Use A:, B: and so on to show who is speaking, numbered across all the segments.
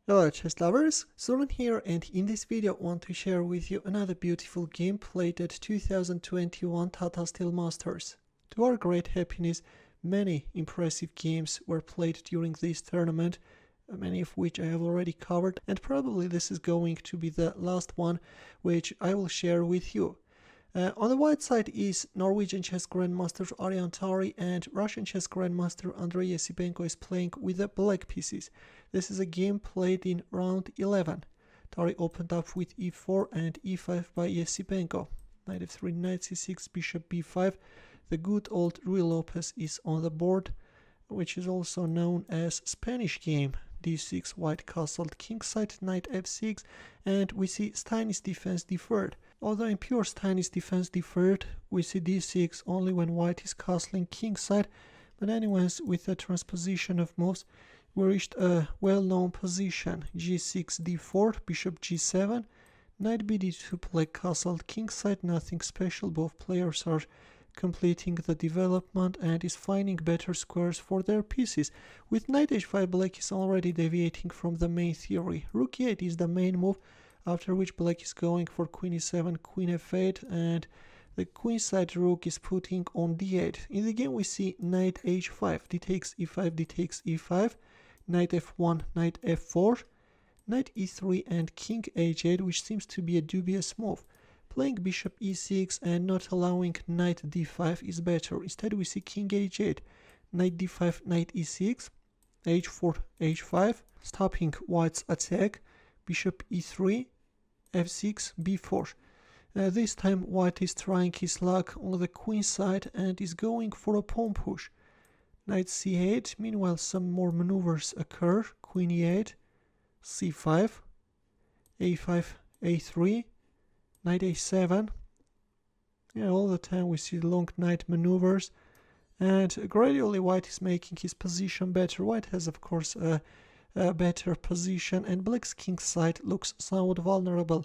A: Hello chess lovers, Soren here, and in this video I want to share with you another beautiful game played at 2021 Tata Steel Masters. To our great happiness, many impressive games were played during this tournament, many of which I have already covered, and probably this is going to be the last one which I will share with you. On the white side is Norwegian chess grandmaster Aryan Tari, and Russian chess grandmaster Andrey Esipenko is playing with the black pieces. This is a game played in round 11. Tari opened up with e4 and e5 by Esipenko. Nf3 Nc6, bishop b5. The good old Rui Lopez is on the board, which is also known as Spanish game. d6, white castled kingside, knight f6, and we see Steinitz defense deferred. Although in pure Steinitz defense deferred, we see d6 only when white is castling kingside, but anyways, with the transposition of moves, we reached a well-known position. g6, d4, bishop g7, knight bd2 play castled kingside, nothing special, both players are completing the development and is finding better squares for their pieces. With knight h5, black is already deviating from the main theory. Rook e8 is the main move, after which black is going for queen e7, queen f8, and the queenside rook is putting on d8. In the game we see knight h5, d takes e5, d takes e5, knight f1, knight f4, knight e3 and king h8, which seems to be a dubious move. Playing bishop e6 and not allowing knight d5 is better. Instead we see king h8, knight d5, knight e6, h4, h5, stopping white's attack, bishop e3, f6, b4. This time white is trying his luck on the queen side and is going for a pawn push. Knight c8, meanwhile some more maneuvers occur, queen e8, c5, a5, a3, knight a7. All the time we see long knight maneuvers, and gradually white is making his position better. White has of course a better position, and black's king side looks somewhat vulnerable.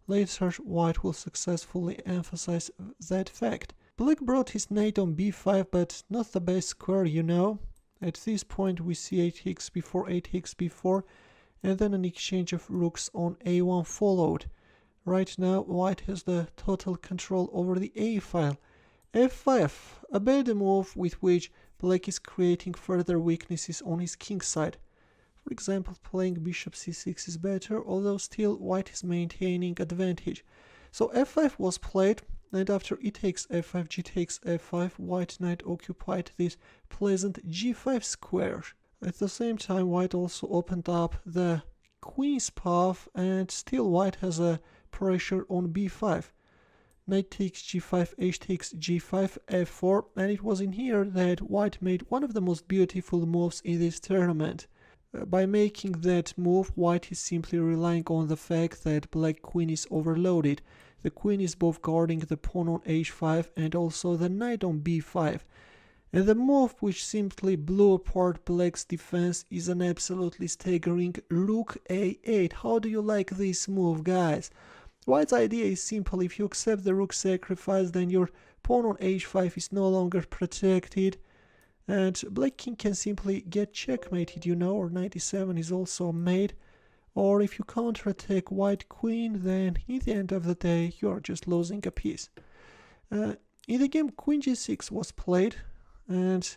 A: Later white will successfully emphasize that fact. Black brought his knight on b5, but not the best square, you know. At this point we see 8x before 8x before, and then an exchange of rooks on a1 followed. Right now white has the total control over the a file. f5, a bad move with which black is creating further weaknesses on his king side. For example, playing bishop c6 is better, although still white is maintaining advantage. So f5 was played, and after e takes f5, g takes f5, white knight occupied this pleasant g5 square. At the same time, white also opened up the queen's path, and still white has a pressure on b5. Knight takes g5, h takes g5, f4, and it was in here that white made one of the most beautiful moves in this tournament. By making that move, white is simply relying on the fact that black queen is overloaded. The queen is both guarding the pawn on h5 and also the knight on b5. And the move which simply blew apart black's defense is an absolutely staggering rook a8. How do you like this move, guys? White's idea is simple. If you accept the rook sacrifice, then your pawn on h5 is no longer protected, and black king can simply get checkmated, you know, or knight e7 is also made. Or if you counterattack white queen, then in the end of the day you are just losing a piece. In the game queen g6 was played, and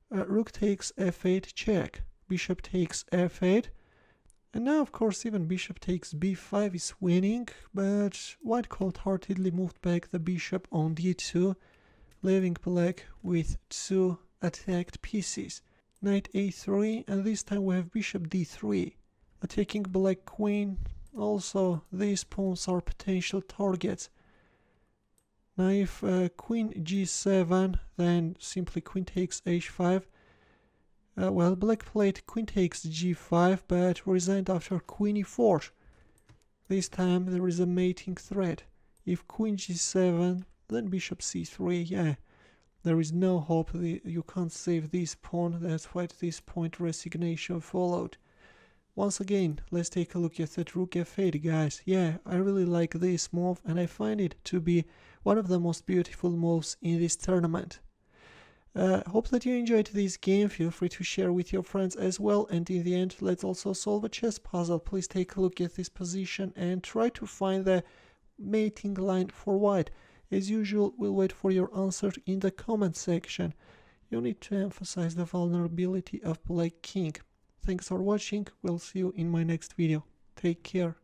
A: rook takes f8 check, bishop takes f8, and now of course even bishop takes b5 is winning, but white cold-heartedly moved back the bishop on d2, leaving black with two attacked pieces. Knight a3, and this time we have bishop d3, attacking black queen. Also these pawns are potential targets. Now if queen g7, then simply queen takes h5. Well, black played queen takes g5, but resigned after queen e4. This time there is a mating threat. If queen g7, then bishop c3, yeah. There is no hope, you can't save this pawn, that's why at this point resignation followed. Once again, let's take a look at that rook f8, guys. Yeah, I really like this move, and I find it to be one of the most beautiful moves in this tournament. Hope that you enjoyed this game. Feel free to share with your friends as well. And in the end, let's also solve a chess puzzle. Please take a look at this position and try to find the mating line for white. As usual, we'll wait for your answer in the comment section. You need to emphasize the vulnerability of black king. Thanks for watching. We'll see you in my next video. Take care.